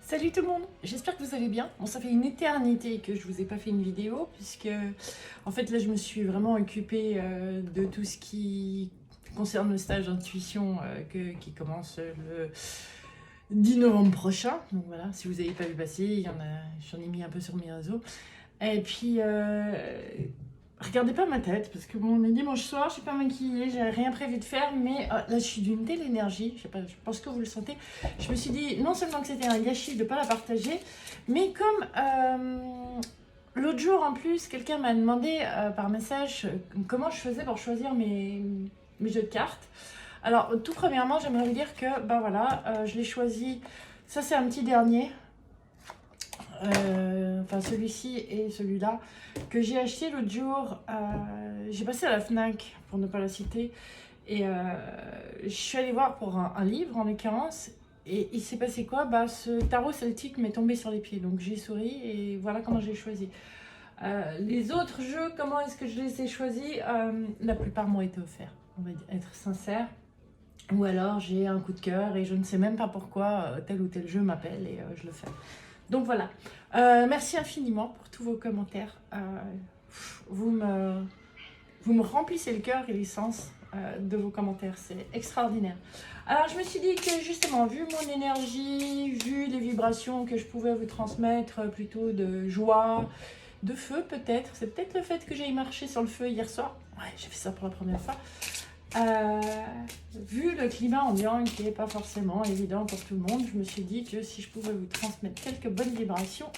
Salut tout le monde, j'espère que vous allez bien. Bon, ça fait une éternité que je vous ai pas fait une vidéo, puisque en fait là je me suis vraiment occupée de tout ce qui concerne le stage d'intuition qui commence le 10 novembre prochain. Donc voilà, si vous n'avez pas vu passer, j'en ai mis un peu sur mes réseaux. Et puis, regardez pas ma tête, parce que bon, on est dimanche soir, je suis pas maquillée, j'ai rien prévu de faire, mais là je suis d'une telle énergie, je sais pas, je pense que vous le sentez. Je me suis dit, non seulement que c'était un gâchis de ne pas la partager, mais comme l'autre jour en plus, quelqu'un m'a demandé par message comment je faisais pour choisir mes jeux de cartes. Alors, tout premièrement, j'aimerais vous dire que, bah voilà, je l'ai choisi, ça c'est un petit dernier, enfin celui-ci et celui-là, que j'ai acheté l'autre jour. J'ai passé à la Fnac, pour ne pas la citer, et je suis allée voir pour un livre en l'occurrence, et il s'est passé quoi? Bah, ce tarot celtique m'est tombé sur les pieds, donc j'ai souri et voilà comment j'ai choisi. Les autres jeux, comment est-ce que je les ai choisis? La plupart m'ont été offerts, on va être sincère. Ou alors j'ai un coup de cœur et je ne sais même pas pourquoi tel ou tel jeu m'appelle et je le fais. Donc voilà. Merci infiniment pour tous vos commentaires. Vous me, vous me remplissez le cœur et les sens de vos commentaires. C'est extraordinaire. Alors je me suis dit que justement, vu mon énergie, vu les vibrations que je pouvais vous transmettre, plutôt de joie, de feu peut-être. C'est peut-être le fait que j'aille marcher sur le feu hier soir. Ouais, j'ai fait ça pour la première fois. Vu le climat ambiant qui n'est pas forcément évident pour tout le monde, je me suis dit que si je pouvais vous transmettre quelques bonnes vibrations,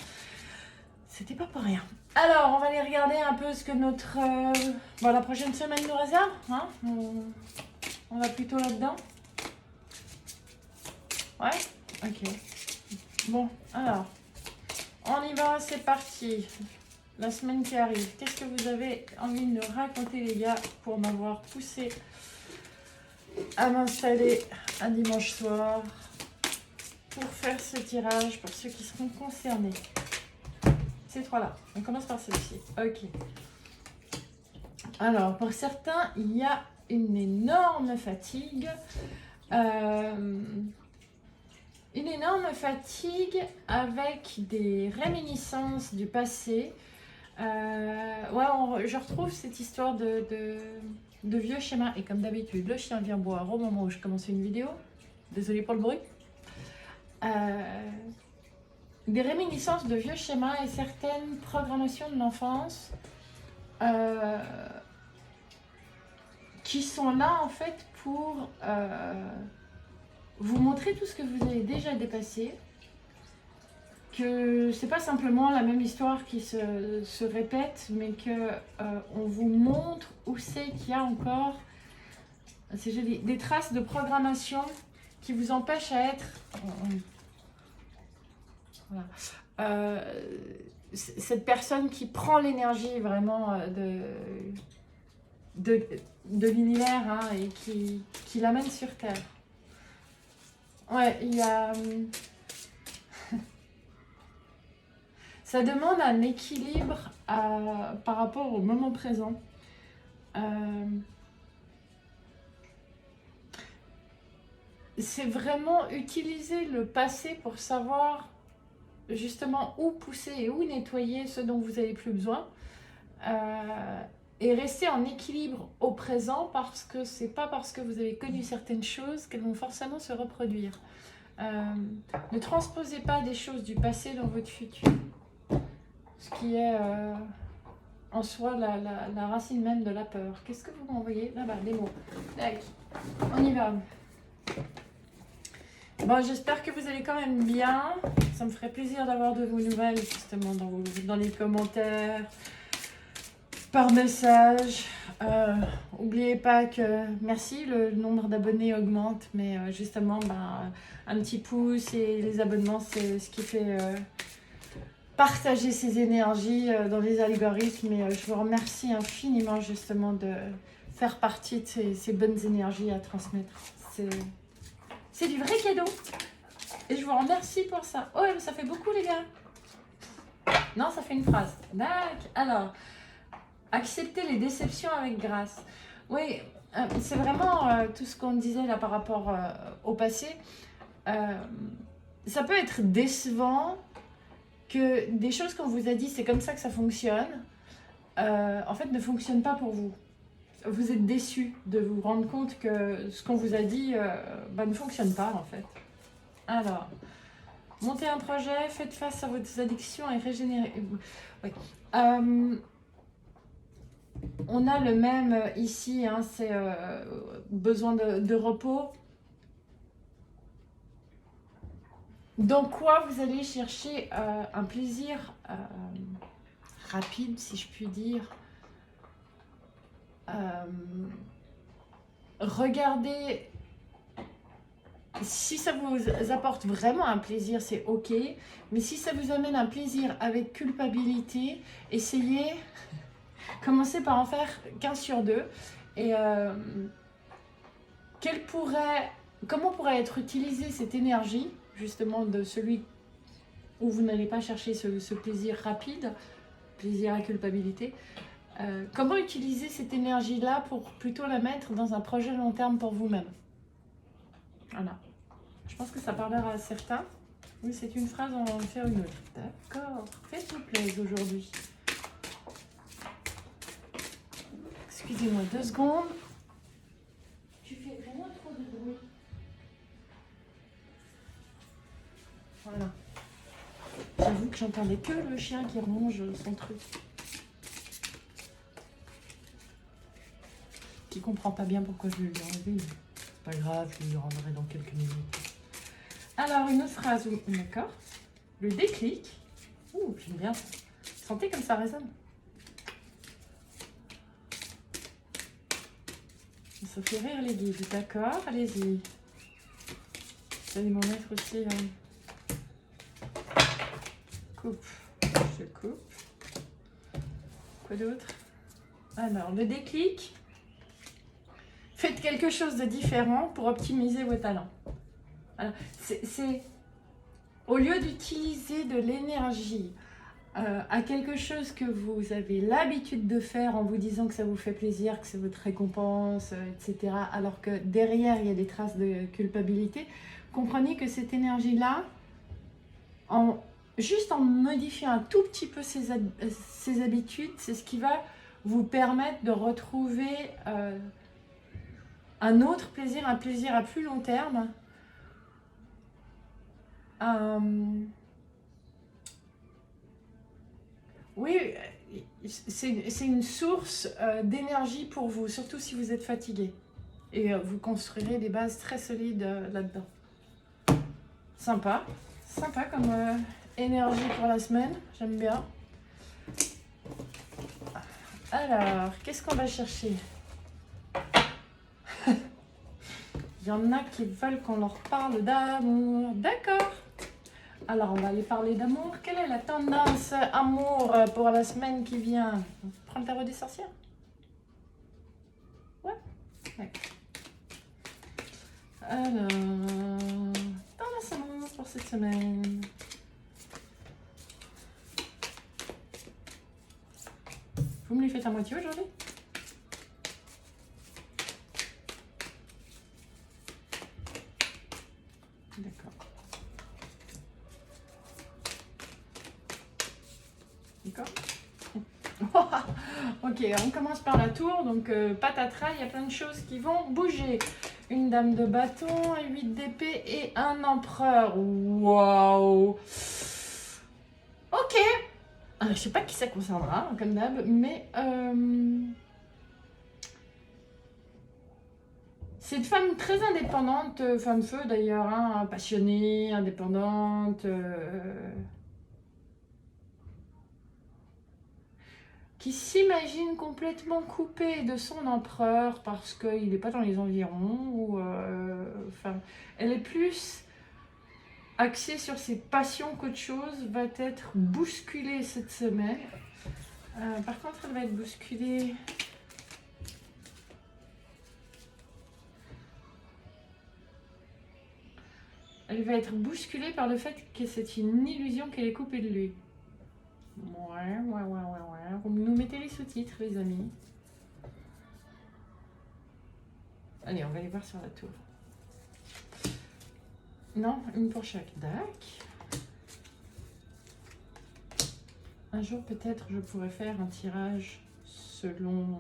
c'était pas pour rien. Alors, on va aller regarder un peu ce que la prochaine semaine nous réserve. Hein, on va plutôt là-dedans. Ouais. Ok. Bon, alors, on y va, c'est parti. La semaine qui arrive. Qu'est-ce que vous avez envie de nous raconter, les gars, pour m'avoir poussé à m'installer un dimanche soir pour faire ce tirage pour ceux qui seront concernés? Ces trois-là. On commence par celle-ci. Ok. Alors, pour certains, il y a une énorme fatigue. Une énorme fatigue avec des réminiscences du passé. Je retrouve cette histoire de vieux schémas. Et comme d'habitude, le chien vient boire au moment où je commençais une vidéo. Désolée pour le bruit. Des réminiscences de vieux schémas et certaines programmations de l'enfance qui sont là en fait pour vous montrer tout ce que vous avez déjà dépassé, que c'est pas simplement la même histoire qui se répète, mais que on vous montre où c'est qu'il y a encore, c'est joli, des traces de programmation qui vous empêchent à être voilà. Cette personne qui prend l'énergie vraiment de l'univers, hein, et qui l'amène sur Terre. Ouais, il y a... Ça demande un équilibre par rapport au moment présent. C'est vraiment utiliser le passé pour savoir justement où pousser et où nettoyer ce dont vous n'avez plus besoin. Et rester en équilibre au présent, parce que c'est pas parce que vous avez connu certaines choses qu'elles vont forcément se reproduire. Ne transposez pas des choses du passé dans votre futur. Ce qui est en soi la racine même de la peur. Qu'est-ce que vous m'envoyez là-bas? Les mots. Tac. On y va. Bon, j'espère que vous allez quand même bien. Ça me ferait plaisir d'avoir de vos nouvelles, justement, dans les commentaires, par message. N'oubliez pas que, merci, le nombre d'abonnés augmente, mais justement, un petit pouce et les abonnements, c'est ce qui fait partager ces énergies dans les algorithmes. Et je vous remercie infiniment, justement, de faire partie de ces bonnes énergies à transmettre. C'est du vrai cadeau. Et je vous remercie pour ça. Oh, ça fait beaucoup, les gars. Non, ça fait une phrase. D'accord. Alors, accepter les déceptions avec grâce. Oui, c'est vraiment tout ce qu'on disait là par rapport au passé. ça peut être décevant que des choses qu'on vous a dit, c'est comme ça que ça fonctionne, en fait, ne fonctionnent pas pour vous. Vous êtes déçu de vous rendre compte que ce qu'on vous a dit ne fonctionne pas, en fait. Alors, montez un projet, faites face à vos addictions et régénérez. Ouais. On a le même ici, hein, c'est besoin de repos. Dans quoi vous allez chercher un plaisir rapide, si je puis dire. Regardez, si ça vous apporte vraiment un plaisir, c'est ok. Mais si ça vous amène un plaisir avec culpabilité, essayez, commencez par en faire 15 sur 2. Et comment pourrait être utilisée cette énergie, justement, de celui où vous n'allez pas chercher ce plaisir rapide, plaisir à culpabilité. Comment utiliser cette énergie-là pour plutôt la mettre dans un projet long terme pour vous-même? Voilà. Je pense que ça parlera à certains. Oui, c'est une phrase, on va en faire une autre. D'accord. Faites-vous plaisir aujourd'hui. Excusez-moi 2 secondes. Tu fais vraiment trop de bruit. Voilà. J'avoue que j'entendais que le chien qui ronge son truc. Qui comprend pas bien pourquoi je lui ai enlevé. Pas grave, je lui rendrai dans quelques minutes. Alors, une autre phrase. D'accord. Le déclic. Ouh, j'aime bien ça. Sentez comme ça résonne. Ça fait rire les guides. D'accord, allez-y. Vous allez m'en mettre aussi. Coupe. Je coupe. Quoi d'autre? Alors, le déclic. Faites quelque chose de différent pour optimiser vos talents. Alors, c'est au lieu d'utiliser de l'énergie à quelque chose que vous avez l'habitude de faire en vous disant que ça vous fait plaisir, que c'est votre récompense, etc. Alors que derrière, il y a des traces de culpabilité. Comprenez que cette énergie-là, juste en modifiant un tout petit peu ses habitudes, c'est ce qui va vous permettre de retrouver un autre plaisir, un plaisir à plus long terme. Oui, c'est une source d'énergie pour vous, surtout si vous êtes fatigué. Et vous construirez des bases très solides là-dedans. Sympa. Sympa comme énergie pour la semaine. J'aime bien. Alors, qu'est-ce qu'on va chercher? Il y en a qui veulent qu'on leur parle d'amour. D'accord. Alors, on va aller parler d'amour. Quelle est la tendance amour pour la semaine qui vient? Prends le tarot des sorcières? Ouais. D'accord. Alors, tendance amour pour cette semaine. Vous me les faites à moitié aujourd'hui? D'accord. D'accord. Ok, on commence par la tour. Donc, patatras, il y a plein de choses qui vont bouger. Une dame de bâton, 8 d'épée et un empereur. Waouh! Ok. Je sais pas qui ça concernera, comme d'hab, mais c'est une femme très indépendante, femme feu d'ailleurs, hein, passionnée, indépendante, qui s'imagine complètement coupée de son empereur parce qu'il n'est pas dans les environs, ou elle est plus axée sur ses passions qu'autre chose, va être bousculée cette semaine. Par contre, elle va être bousculée. Elle va être bousculée par le fait que c'est une illusion qu'elle est coupée de lui. Ouais. Vous nous mettez les sous-titres, les amis. Allez, on va aller voir sur la tour. Non, une pour chaque deck. Un jour, peut-être, je pourrais faire un tirage selon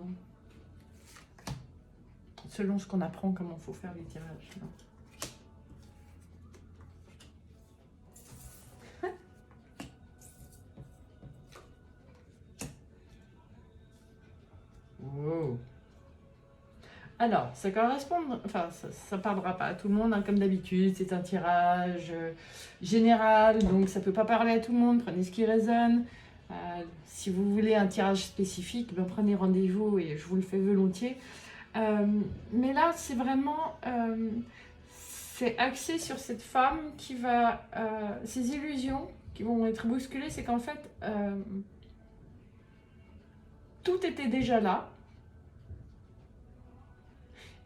ce qu'on apprend, comment il faut faire les tirages. Non. Wow. Alors, ça correspond, enfin, ça parlera pas à tout le monde, hein, comme d'habitude. C'est un tirage général, donc ça peut pas parler à tout le monde. Prenez ce qui résonne. Si vous voulez un tirage spécifique, ben, prenez rendez-vous et je vous le fais volontiers. Mais là, c'est vraiment, c'est axé sur cette femme qui va, ses illusions qui vont être bousculées, c'est qu'en fait, tout était déjà là.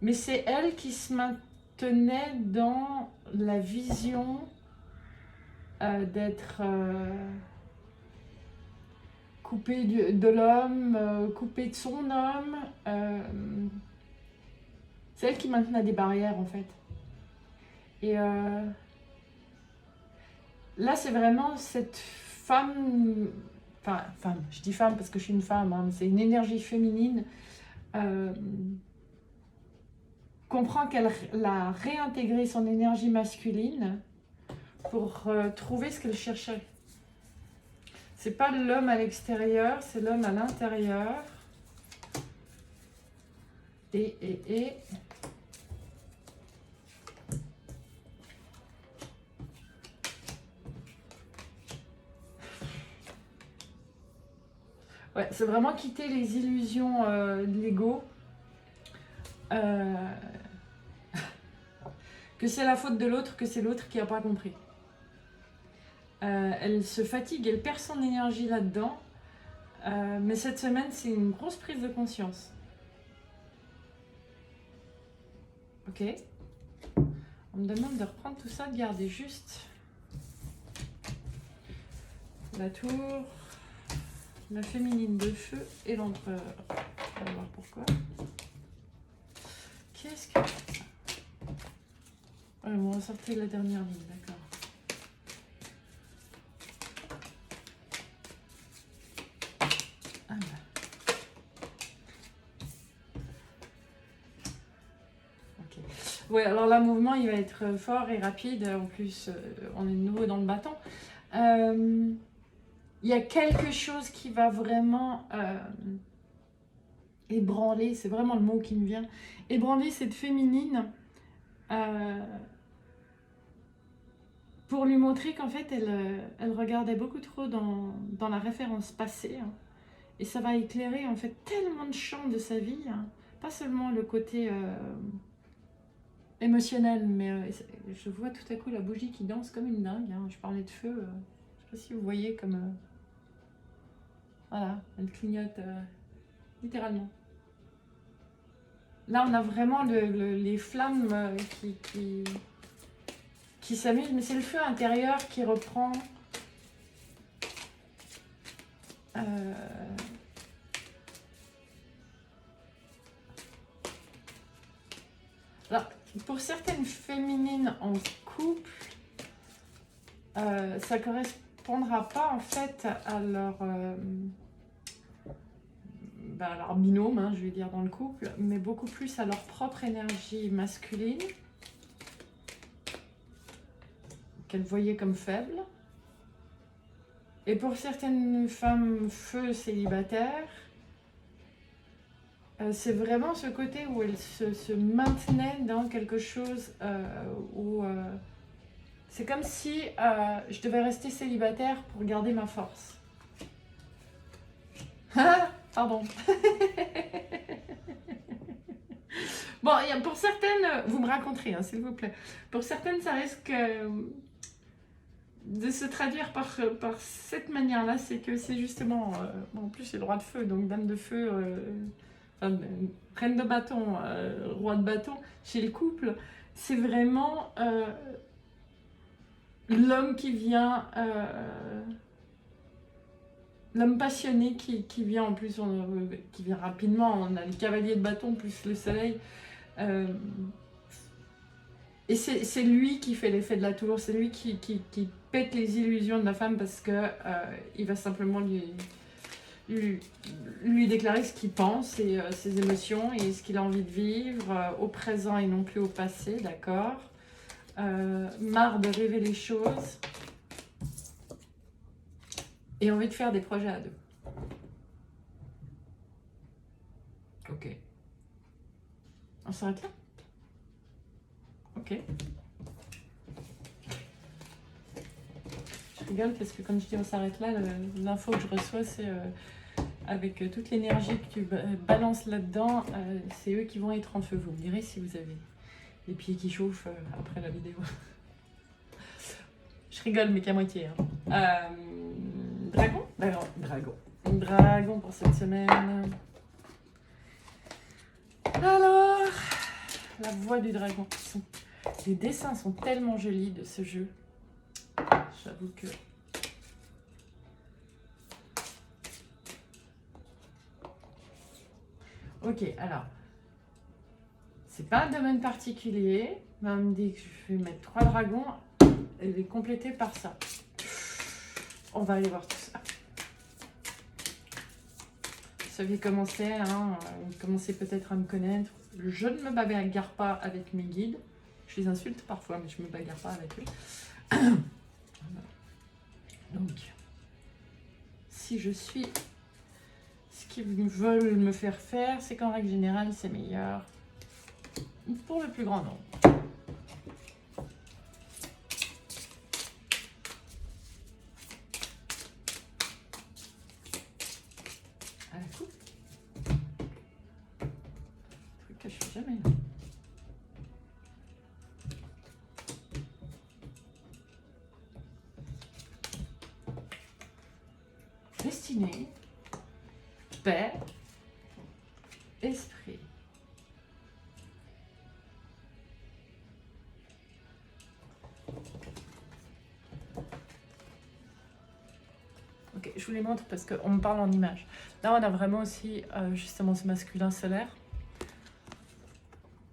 Mais c'est elle qui se maintenait dans la vision d'être coupée de l'homme, coupée de son homme. C'est elle qui maintenait des barrières en fait. Et là, c'est vraiment cette femme, enfin, femme, je dis femme parce que je suis une femme, hein, c'est une énergie féminine. Comprend qu'elle a réintégré son énergie masculine pour trouver ce qu'elle cherchait. C'est pas l'homme à l'extérieur, c'est l'homme à l'intérieur. Et ouais, c'est vraiment quitter les illusions de l'ego. Que c'est la faute de l'autre, que c'est l'autre qui n'a pas compris. Elle se fatigue, elle perd son énergie là-dedans. Mais cette semaine, c'est une grosse prise de conscience. Ok. On me demande de reprendre tout ça, de garder juste la tour, la féminine de feu et l'empereur. On va voir pourquoi. Qu'est-ce que c'est ça? On va ressortir la dernière ligne, d'accord. Ah bah. Ok. Ouais, alors là, le mouvement, il va être fort et rapide. En plus, on est de nouveau dans le bâton. Il y a quelque chose qui va vraiment ébranler, c'est vraiment le mot qui me vient. Ébranler cette féminine. Pour lui montrer qu'en fait, elle regardait beaucoup trop dans la référence passée. Hein, et ça va éclairer en fait tellement de champs de sa vie. Hein, pas seulement le côté émotionnel, mais je vois tout à coup la bougie qui danse comme une dingue. Hein, je parlais de feu. Je sais pas si vous voyez comme... voilà, elle clignote littéralement. Là, on a vraiment les flammes qui s'amuse, mais c'est le feu intérieur qui reprend. Alors, pour certaines féminines en couple, ça correspondra pas en fait à leur binôme, hein, je vais dire dans le couple, mais beaucoup plus à leur propre énergie masculine, qu'elle voyait comme faible. Et pour certaines femmes feu célibataires, c'est vraiment ce côté où elles se maintenaient dans quelque chose où c'est comme si je devais rester célibataire pour garder ma force. Pardon. Bon, pour certaines, vous me raconterez, hein, s'il vous plaît. Pour certaines, ça risque de se traduire par cette manière-là. C'est que c'est justement... bon, en plus, j'ai le roi de feu, donc dame de feu, reine de bâton, roi de bâton. Chez le couple, c'est vraiment l'homme qui vient... l'homme passionné qui vient en plus, qui vient rapidement. On a le cavalier de bâton plus le soleil. Et c'est lui qui fait l'effet de la tour, c'est lui qui pète les illusions de la femme parce que il va simplement lui déclarer ce qu'il pense et ses émotions et ce qu'il a envie de vivre au présent et non plus au passé, d'accord. Marre de rêver les choses et envie de faire des projets à deux. Ok. On s'arrête là? Ok. Je rigole parce que quand je dis on s'arrête là, l'info que je reçois c'est avec toute l'énergie que tu balances là-dedans, c'est eux qui vont être en feu. Vous me direz si vous avez les pieds qui chauffent après la vidéo. Je rigole mais qu'à moitié. Hein. Dragon? Dragon pour cette semaine. Alors, la voix du dragon. Les dessins sont tellement jolis de ce jeu. J'avoue que... Ok, alors. C'est pas un domaine particulier. Mais on me dit que je vais mettre 3 dragons. Et les compléter par ça. On va aller voir tout ça. Vous saviez comment c'est, hein, vous commencez peut-être à me connaître. Je ne me bagarre pas avec mes guides. Je les insulte parfois, mais je ne me bagarre pas avec eux. Donc, si je suis ce qu'ils veulent me faire faire, c'est qu'en règle générale, c'est meilleur pour le plus grand nombre. À la coupe. Truc que je fais jamais. Destinée, paix, esprit. Ok, je vous les montre parce qu'on me parle en images. Là, on a vraiment aussi justement ce masculin solaire,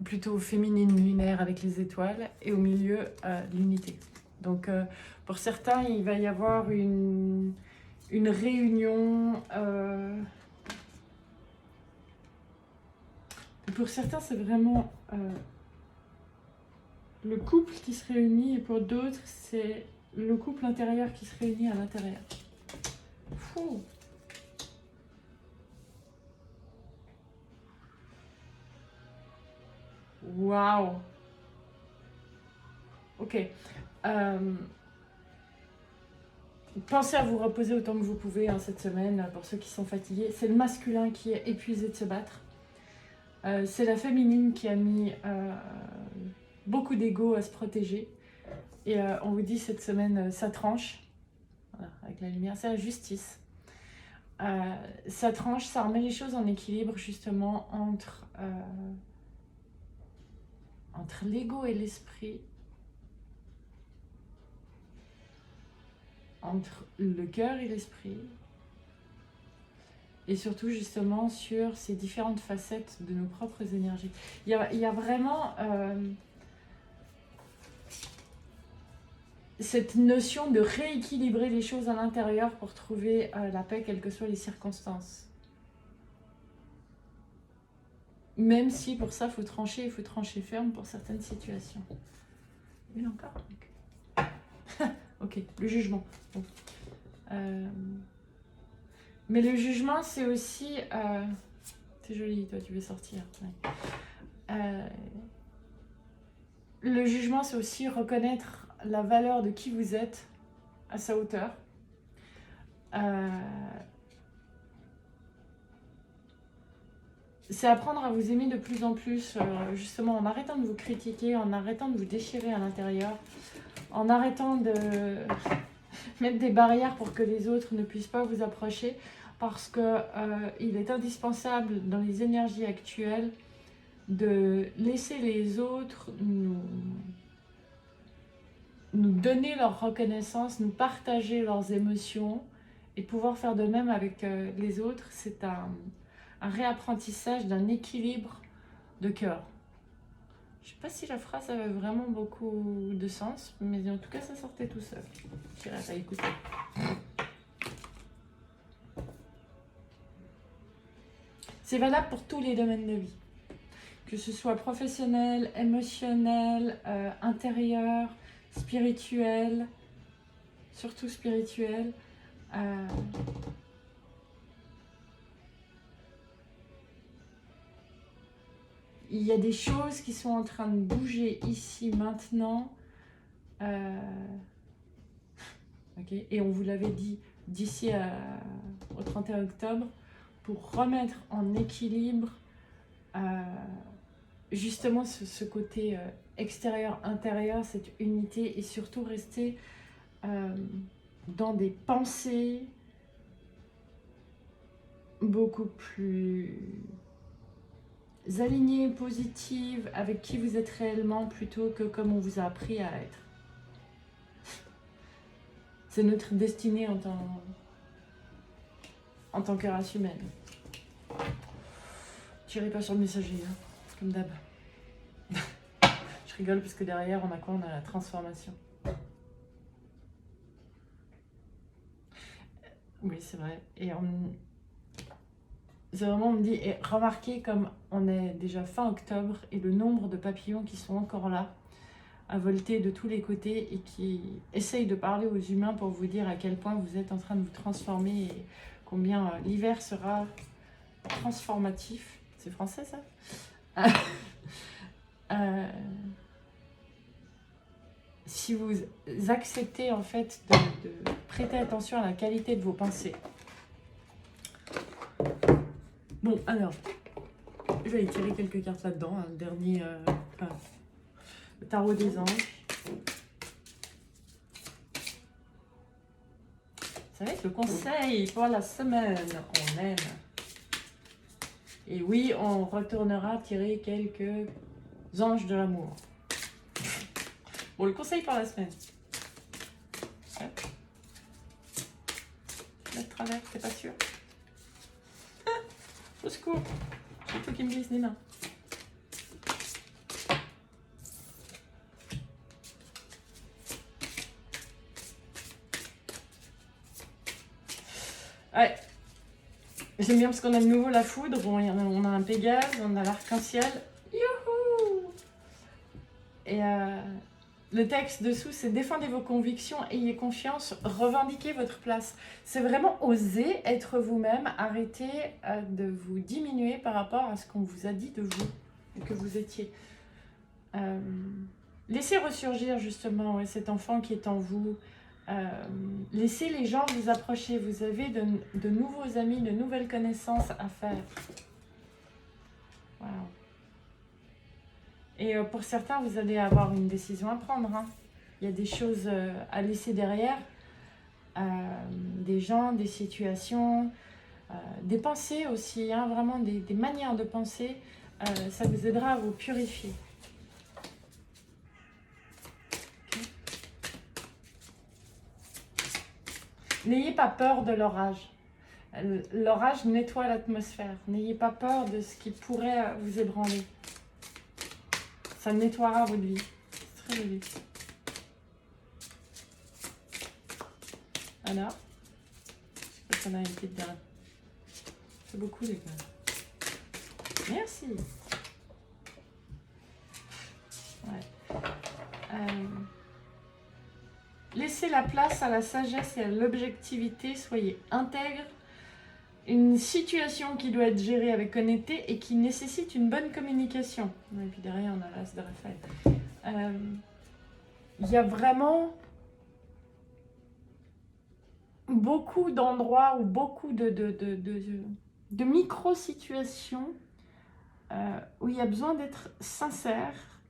plutôt féminine lunaire avec les étoiles, et au milieu, l'unité. Donc, pour certains, il va y avoir une réunion. Pour certains, c'est vraiment le couple qui se réunit, et pour d'autres, c'est le couple intérieur qui se réunit à l'intérieur. Fou. Waouh. Ok. Pensez à vous reposer autant que vous pouvez hein, cette semaine, pour ceux qui sont fatigués. C'est le masculin qui est épuisé de se battre. C'est la féminine qui a mis beaucoup d'ego à se protéger. Et on vous dit cette semaine, ça tranche. Voilà, avec la lumière, c'est la justice. Ça tranche, ça remet les choses en équilibre justement entre l'ego et l'esprit. Entre le cœur et l'esprit. Et surtout justement sur ces différentes facettes de nos propres énergies. Il y a vraiment cette notion de rééquilibrer les choses à l'intérieur pour trouver la paix, quelles que soient les circonstances. Même si pour ça, il faut trancher ferme pour certaines situations. Une encore. Ok, le jugement. Bon. Mais le jugement, c'est aussi... c'est joli, toi, tu veux sortir. Ouais. Le jugement, c'est aussi reconnaître la valeur de qui vous êtes à sa hauteur. C'est apprendre à vous aimer de plus en plus, justement, en arrêtant de vous critiquer, en arrêtant de vous déchirer à l'intérieur, en arrêtant de mettre des barrières pour que les autres ne puissent pas vous approcher, parce que il est indispensable dans les énergies actuelles de laisser les autres nous donner leur reconnaissance, nous partager leurs émotions et pouvoir faire de même avec les autres. C'est un réapprentissage d'un équilibre de cœur. Je sais pas si la phrase avait vraiment beaucoup de sens, mais en tout cas, ça sortait tout seul. J'irai pas écouter. C'est valable pour tous les domaines de vie. Que ce soit professionnel, émotionnel, intérieur, spirituel, surtout spirituel. Il y a des choses qui sont en train de bouger ici, maintenant. Okay. Et on vous l'avait dit d'ici au 31 octobre, pour remettre en équilibre justement ce côté extérieur-intérieur, cette unité, et surtout rester dans des pensées beaucoup plus alignées, positives, avec qui vous êtes réellement, plutôt que comme on vous a appris à être. C'est notre destinée en tant que race humaine. Tirez pas sur le messager, hein, comme d'hab. Je rigole parce que derrière, on a quoi? On a la transformation. Oui, c'est vrai. Et c'est vraiment, on me dit, et remarquez comme on est déjà fin octobre et le nombre de papillons qui sont encore là, à volter de tous les côtés et qui essayent de parler aux humains pour vous dire à quel point vous êtes en train de vous transformer et combien l'hiver sera transformatif. C'est français ça? Si vous acceptez en fait de prêter attention à la qualité de vos pensées. Bon, alors, je vais tirer quelques cartes là-dedans. Le dernier, le tarot des anges. Ça va être le conseil pour la semaine. On aime. Et oui, on retournera tirer quelques anges de l'amour. Bon, le conseil pour la semaine. Hop. Là, de travers, c'est pas sûr. Au secours. J'ai tout qui me glisse des mains. Ouais. J'aime bien parce qu'on a de nouveau la foudre. Bon, on a un Pégase, on a l'arc-en-ciel. Youhou! Et le texte dessous, c'est défendez vos convictions, ayez confiance, revendiquez votre place. C'est vraiment oser être vous-même, arrêter de vous diminuer par rapport à ce qu'on vous a dit de vous et que vous étiez. Laissez ressurgir justement cet enfant qui est en vous. Laissez les gens vous approcher. Vous avez de nouveaux amis, de nouvelles connaissances à faire. Wow. Et pour certains, vous allez avoir une décision à prendre. Hein. Il y a des choses à laisser derrière. Des gens, des situations, des pensées aussi. Hein, vraiment des manières de penser. Ça vous aidera à vous purifier. Okay. N'ayez pas peur de l'orage. L'orage nettoie l'atmosphère. N'ayez pas peur de ce qui pourrait vous ébranler. Ça nettoiera votre vie. C'est très joli. Alors, je sais pas si on a une petite dame. C'est beaucoup les gars. Merci. Ouais. Laissez la place à la sagesse et à l'objectivité. Soyez intègre. Une situation qui doit être gérée avec honnêteté et qui nécessite une bonne communication. Et puis derrière, on a l'as de Raphaël. Il y a vraiment beaucoup d'endroits ou beaucoup de micro-situations où il y a besoin d'être sincère.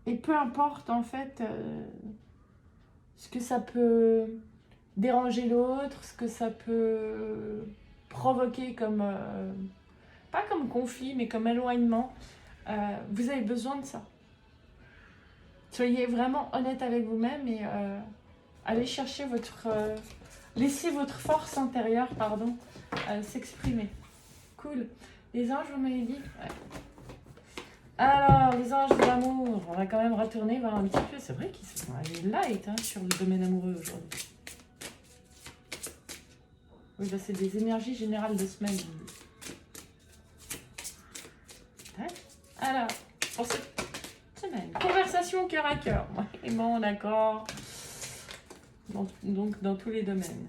Et peu importe en fait ce que ça peut déranger l'autre, ce que ça peut provoquer comme, pas comme conflit, mais comme éloignement, vous avez besoin de ça. Soyez vraiment honnête avec vous-même et allez chercher laissez votre force intérieure, s'exprimer. Cool. Les anges, vous m'avez dit, ouais. Alors, les anges de l'amour, on va quand même retourner voir un petit peu. C'est vrai qu'ils sont allés light sur le domaine amoureux aujourd'hui. Oui, là, c'est des énergies générales de semaine. Alors, pour cette semaine, conversation cœur à cœur. Et bon, d'accord. Donc, dans tous les domaines.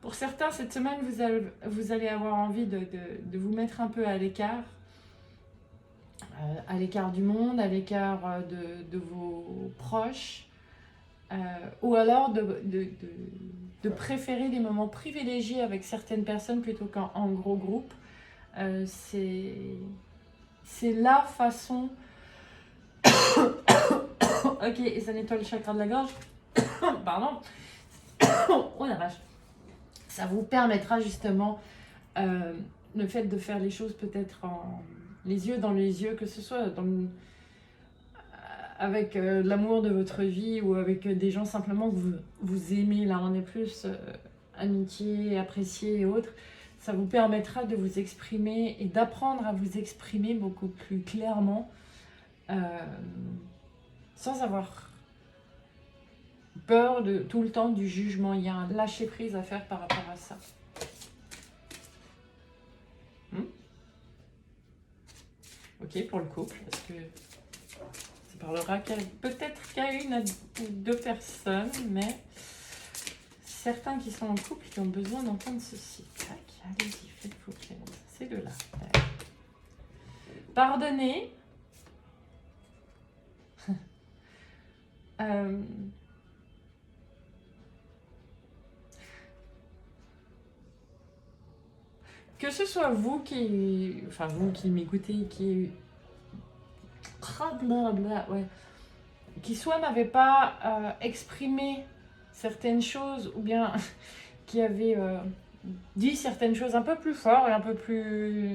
Pour certains, cette semaine, vous allez avoir envie de vous mettre un peu à l'écart du monde, à l'écart de vos proches, ou alors de préférer des moments privilégiés avec certaines personnes plutôt qu'en gros groupe. C'est la façon... Ok, et ça nettoie le chakra de la gorge. Pardon. Oh la vache. Ça vous permettra justement le fait de faire les choses peut-être les yeux dans les yeux, que ce soit avec l'amour de votre vie ou avec des gens simplement que vous aimez. Là, on est plus amitié, apprécié et autres. Ça vous permettra de vous exprimer et d'apprendre à vous exprimer beaucoup plus clairement sans avoir peur de tout le temps du jugement. Il y a un lâcher prise à faire par rapport à ça. Ok, pour le couple, parce que ça parlera peut-être qu'à une ou deux personnes, mais certains qui sont en couple qui ont besoin d'entendre ceci. Tac, allez-y, faites-vous plaisir. C'est de là. Pardonnez. Que ce soit vous qui m'écoutez, qui soit n'avait pas exprimé certaines choses ou bien qui avait dit certaines choses un peu plus fort et un peu plus...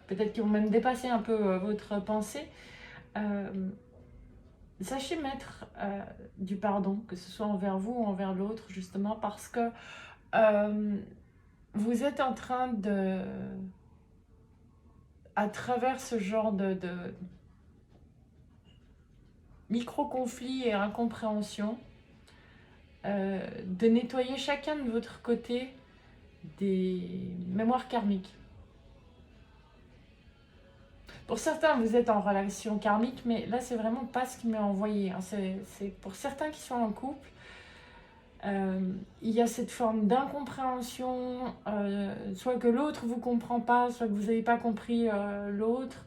peut-être qui ont même dépassé un peu votre pensée, sachez mettre du pardon, que ce soit envers vous ou envers l'autre, justement parce que vous êtes en train de, à travers ce genre de micro-conflits et incompréhensions, de nettoyer chacun de votre côté des mémoires karmiques. Pour certains, vous êtes en relation karmique, mais là, c'est vraiment pas ce qui m'est envoyé. C'est pour certains qui sont en couple, il y a cette forme d'incompréhension, soit que l'autre vous comprend pas, soit que vous n'avez pas compris l'autre.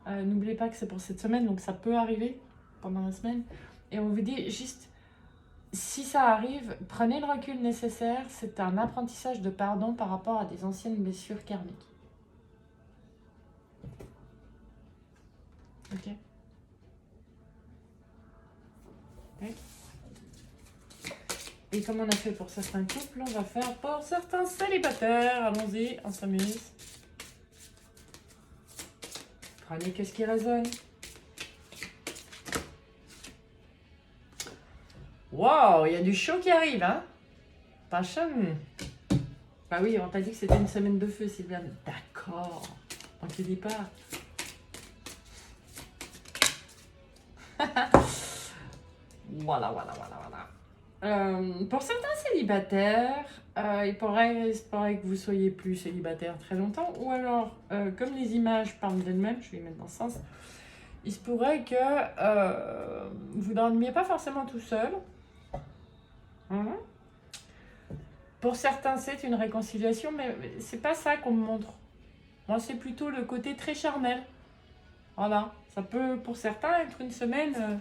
N'oubliez pas que c'est pour cette semaine, donc ça peut arriver pendant la semaine. Et on vous dit juste, si ça arrive, prenez le recul nécessaire. C'est un apprentissage de pardon par rapport à des anciennes blessures karmiques. Ok. Okay. Et comme on a fait pour certains couples, on va faire pour certains célibataires. Allons-y, on s'amuse. Prenez qu'est-ce qui résonne. Waouh, il y a du chaud qui arrive, hein. Passion. Bah oui, on t'a dit que c'était une semaine de feu, Sylviane. D'accord. On te dit pas. Voilà. Pour certains célibataires, il pourrait que vous soyez plus célibataire très longtemps, ou alors, comme les images parlent d'elles-mêmes, je vais les mettre dans ce sens, il se pourrait que vous ne dormiez pas forcément tout seul. Pour certains, c'est une réconciliation, mais c'est pas ça qu'on me montre. Moi, c'est plutôt le côté très charnel. Voilà, ça peut pour certains être une semaine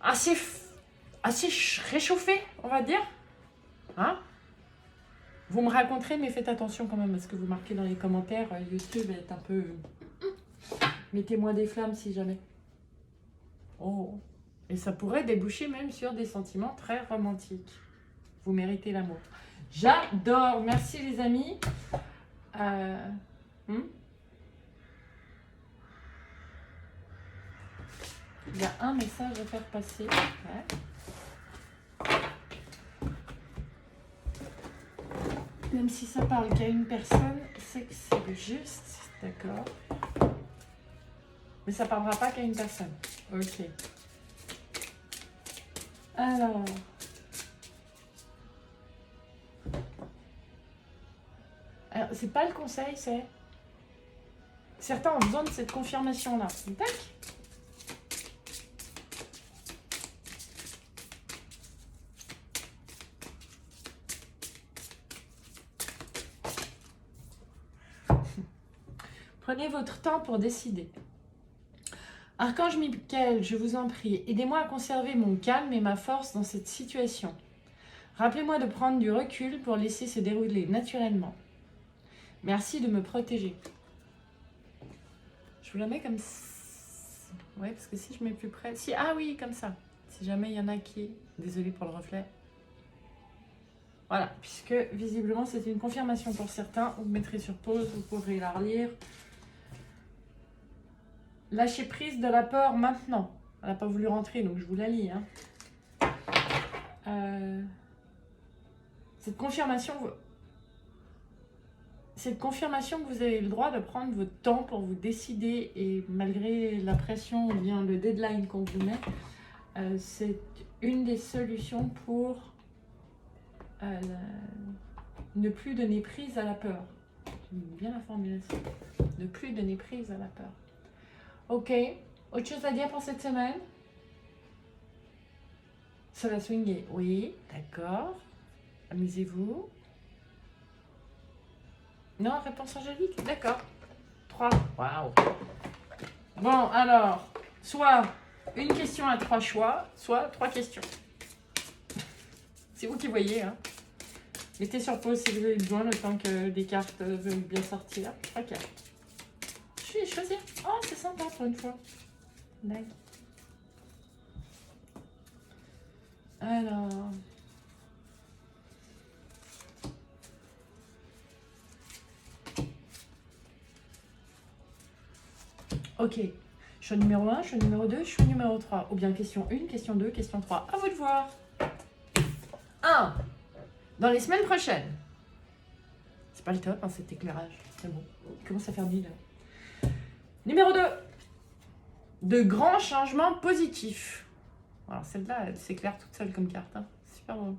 assez réchauffée, on va dire. Hein? Vous me raconterez, mais faites attention quand même à ce que vous marquez dans les commentaires. YouTube est un peu... Mettez-moi des flammes si jamais. Oh. Et ça pourrait déboucher même sur des sentiments très romantiques. Vous méritez l'amour. J'adore. Merci les amis. Il y a un message à faire passer. Ouais. Le Même si ça parle qu'à une personne, c'est que c'est le juste, d'accord. Mais ça parlera pas qu'à une personne. Ok. Alors. Alors, c'est pas le conseil, c'est... Certains ont besoin de cette confirmation-là. Tac. Prenez votre temps pour décider. Archange Michael, je vous en prie, aidez-moi à conserver mon calme et ma force dans cette situation. Rappelez-moi de prendre du recul pour laisser se dérouler naturellement. Merci de me protéger. Je vous la mets comme ça. Ouais, parce que si je mets plus près... Si, ah oui, comme ça. Si jamais il y en a qui... Désolée pour le reflet. Voilà, puisque visiblement c'est une confirmation pour certains. Vous mettrez sur pause, vous pourrez la relire. Lâchez prise de la peur maintenant. Elle n'a pas voulu rentrer, donc je vous la lis. Hein. Cette confirmation que vous avez le droit de prendre votre temps pour vous décider, et malgré la pression ou bien le deadline qu'on vous met, c'est une des solutions pour ne plus donner prise à la peur. Bien la formulation. Ne plus donner prise à la peur. Ok, autre chose à dire pour cette semaine? Ça va swinguer, oui, d'accord. Amusez-vous. Non, réponse angélique, d'accord. 3, waouh. Bon, alors, soit une question à 3 choix, soit 3 questions. C'est vous qui voyez, hein. Mettez sur pause si vous avez besoin, le temps que des cartes veulent bien sortir. Ok. Je vais choisir. Oh, c'est sympa pour une fois. Like. Alors. Ok. Choix numéro 1, choix numéro 2, choix numéro 3. Ou bien question 1, question 2, question 3. À vous de voir. 1. Dans les semaines prochaines. C'est pas le top, hein, cet éclairage. C'est bon. Il commence à faire nuit là. Numéro 2. De grands changements positifs. Alors celle-là, elle s'éclaire toute seule comme carte. Hein. Super drôle.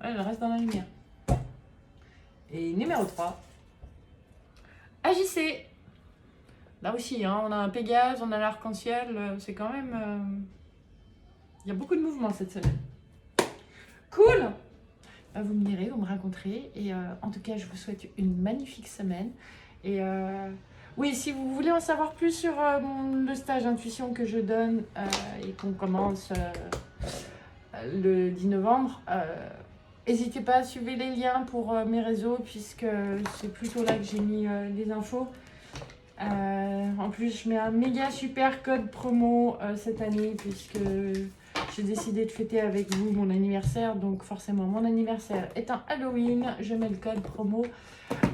Ouais, elle reste dans la lumière. Et numéro 3. Agissez. Là aussi, hein, on a un Pégase, on a l'arc-en-ciel. C'est quand même... Il y a beaucoup de mouvements cette semaine. Cool. Vous me direz, vous me raconterez. Et en tout cas, je vous souhaite une magnifique semaine. Et oui, si vous voulez en savoir plus sur le stage intuition que je donne et qu'on commence le 10 novembre, n'hésitez pas à suivre les liens pour mes réseaux, puisque c'est plutôt là que j'ai mis les infos. En plus, je mets un méga super code promo cette année, puisque j'ai décidé de fêter avec vous mon anniversaire. Donc forcément, mon anniversaire étant Halloween, je mets le code promo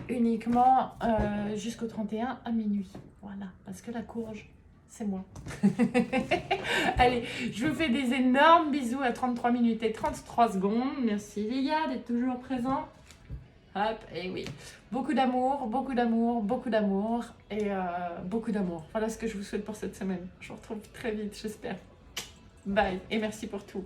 uniquement jusqu'au 31 à minuit. Voilà, parce que la courge, c'est moi. Allez, je vous fais des énormes bisous à 33 minutes et 33 secondes. Merci les gars d'être toujours présents. Hop, et oui, beaucoup d'amour, beaucoup d'amour, beaucoup d'amour et beaucoup d'amour. Voilà ce que je vous souhaite pour cette semaine. Je vous retrouve très vite, j'espère. Bye et merci pour tout.